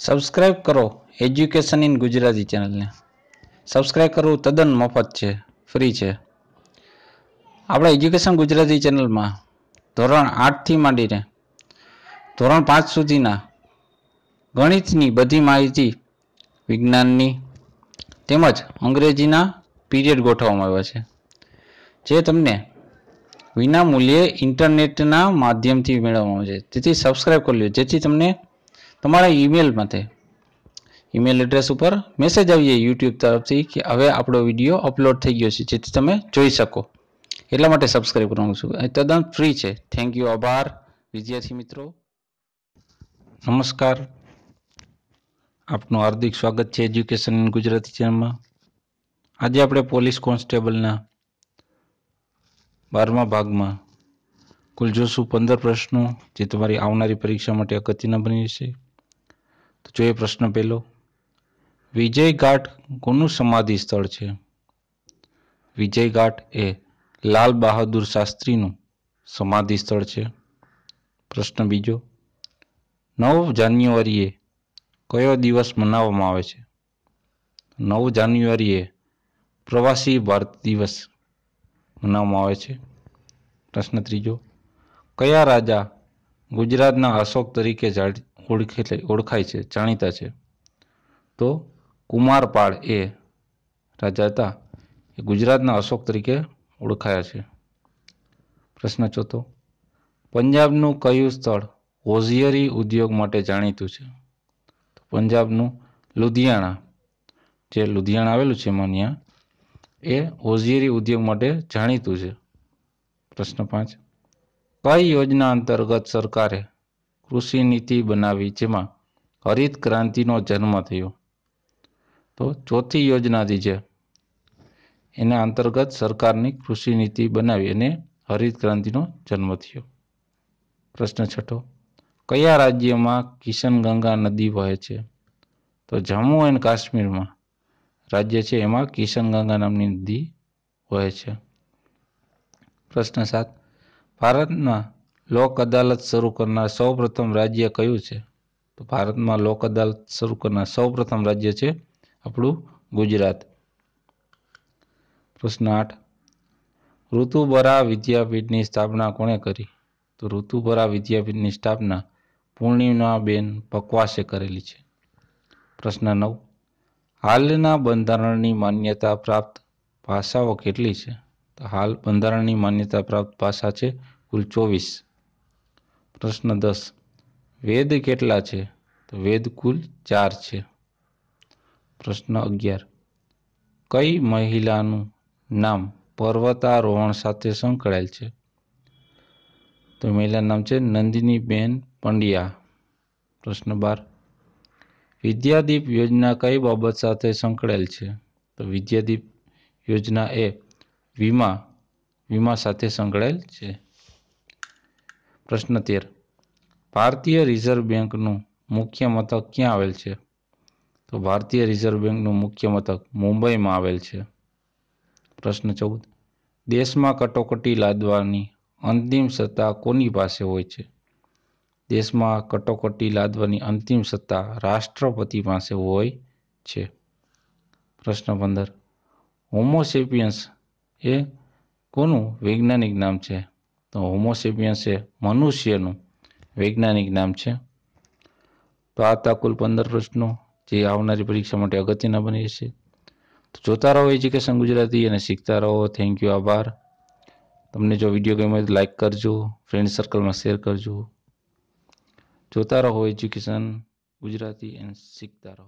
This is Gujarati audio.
સબસ્ક્રાઇબ કરો એજ્યુકેશન ઇન ગુજરાતી ચેનલને. સબસ્ક્રાઇબ કરવું તદ્દન મફત છે, ફ્રી છે. આપણા એજ્યુકેશન ગુજરાતી ચેનલમાં ધોરણ 8થી માંડીને ધોરણ 5 સુધીના ગણિતની બધી માહિતી, વિજ્ઞાનની તેમજ અંગ્રેજીના પીરિયડ ગોઠવવામાં આવ્યા છે, જે તમને વિના મૂલ્યે ઇન્ટરનેટના માધ્યમથી મેળવવામાં આવે છે. તેથી સબસ્ક્રાઇબ કરી લો, જેથી તમને તમારા ઈમેલ એડ્રેસ ઉપર મેસેજ આવી જાય યુટ્યુબ તરફથી કે હવે આપણો વિડીયો અપલોડ થઈ ગયો છે, જેથી તમે જોઈ શકો. એટલા માટે સબસ્ક્રાઇબ કરવાનું છું. એ તદ્દન ફ્રી છે. Thank you. આભાર વિદ્યાર્થી મિત્રો. નમસ્કાર, આપનું હાર્દિક સ્વાગત છે એજ્યુકેશન ઇન ગુજરાતી ચેનલમાં. આજે આપણે પોલીસ કોન્સ્ટેબલના 12મા ભાગમાં કુલ જોશું 15 પ્રશ્નો, જે તમારી આવનારી પરીક્ષા માટે અગત્યના બની છે. તો જોઈએ પ્રશ્ન પહેલો. વિજય ઘાટ કોનું સમાધિ સ્થળ છે? વિજય ઘાટ એ લાલ બહાદુર શાસ્ત્રીનું સમાધિ સ્થળ છે. પ્રશ્ન બીજો. 9 જાન્યુઆરીએ કયો દિવસ મનાવવામાં આવે છે? 9 જાન્યુઆરીએ પ્રવાસી ભારત દિવસ મનાવવામાં આવે છે. પ્રશ્ન ત્રીજો. કયા રાજા ગુજરાતના અશોક તરીકે ઓળખાય છે, જાણીતા છે? તો કુમારપાળ એ રાજા હતા, એ ગુજરાતના અશોક તરીકે ઓળખાયા છે. પ્રશ્ન ચોથો. પંજાબનું કયું સ્થળ હોશિયારી ઉદ્યોગ માટે જાણીતું છે? તો પંજાબનું લુધિયાણા, જે લુધિયાણા આવેલું છે ત્યાં, એ હોશિયારી ઉદ્યોગ માટે જાણીતું છે. પ્રશ્ન 5. કઈ યોજના અંતર્ગત સરકારે કૃષિ નીતિ બનાવી જેમાં હરિત ક્રાંતિનો જન્મ થયો? તો ચોથી યોજના છે, એના અંતર્ગત સરકારની કૃષિ નીતિ બનાવી અને હરિત ક્રાંતિનો જન્મ થયો. પ્રશ્ન 6. કયા રાજ્યમાં કિશનગંગા નદી વહે છે? તો જમ્મુ એન્ડ કાશ્મીરમાં રાજ્ય છે, એમાં કિશનગંગા નામની નદી વહે છે. પ્રશ્ન 7. ભારતમાં લોક અદાલત શરૂ કરનાર સૌપ્રથમ રાજ્ય કયું છે? તો ભારતમાં લોક અદાલત શરૂ કરનાર સૌપ્રથમ રાજ્ય છે આપણું ગુજરાત. પ્રશ્ન 8. ઋતુબરા વિદ્યાપીઠની સ્થાપના કોણે કરી? તો ઋતુબરા વિદ્યાપીઠની સ્થાપના પૂર્ણિમાબેન બકવાસે કરેલી છે. પ્રશ્ન 9. હાલના બંધારણની માન્યતા પ્રાપ્ત ભાષાઓ કેટલી છે? તો હાલ બંધારણની માન્યતા પ્રાપ્ત ભાષા છે કુલ 24. પ્રશ્ન 10. વેદ કેટલા છે? તો વેદ કુલ 4 છે. પ્રશ્ન 11. કઈ મહિલાનું નામ પર્વતારોહણ સાથે સંકળાયેલ છે? તો મહિલાનું નામ છે નંદિનીબેન પંડ્યા. પ્રશ્ન 12. વિદ્યાદીપ યોજના કઈ બાબત સાથે સંકળાયેલ છે? તો વિદ્યાદીપ યોજના એ વીમા સાથે સંકળાયેલ છે. પ્રશ્ન 13. ભારતીય રિઝર્વ બેંકનું મુખ્ય મથક ક્યાં આવેલ છે? તો ભારતીય રિઝર્વ બેંકનું મુખ્ય મથક મુંબઈમાં આવેલ છે. પ્રશ્ન 14. દેશમાં કટોકટી લાદવાની અંતિમ સત્તા કોની પાસે હોય છે? દેશમાં કટોકટી લાદવાની અંતિમ સત્તા રાષ્ટ્રપતિ પાસે હોય છે. પ્રશ્ન 15. હોમોસેપિયન્સ એ કોનું વૈજ્ઞાનિક નામ છે? તો હોમોસેપિયન્સ એ મનુષ્યનું વૈજ્ઞાનિક નામ છે. તો આ હતા કુલ 15 પ્રશ્નો, જે આવનારી પરીક્ષા માટે અગત્યના બની છે. તો જોતા રહો એજ્યુકેશન ગુજરાતી અને શીખતા રહો. Thank you. આભાર. તમને જો વિડીયો ગમ્યો તો લાઈક કરજો, ફ્રેન્ડ સર્કલમાં શેર કરજો. જોતા રહો એજ્યુકેશન ગુજરાતી અને શીખતા રહો.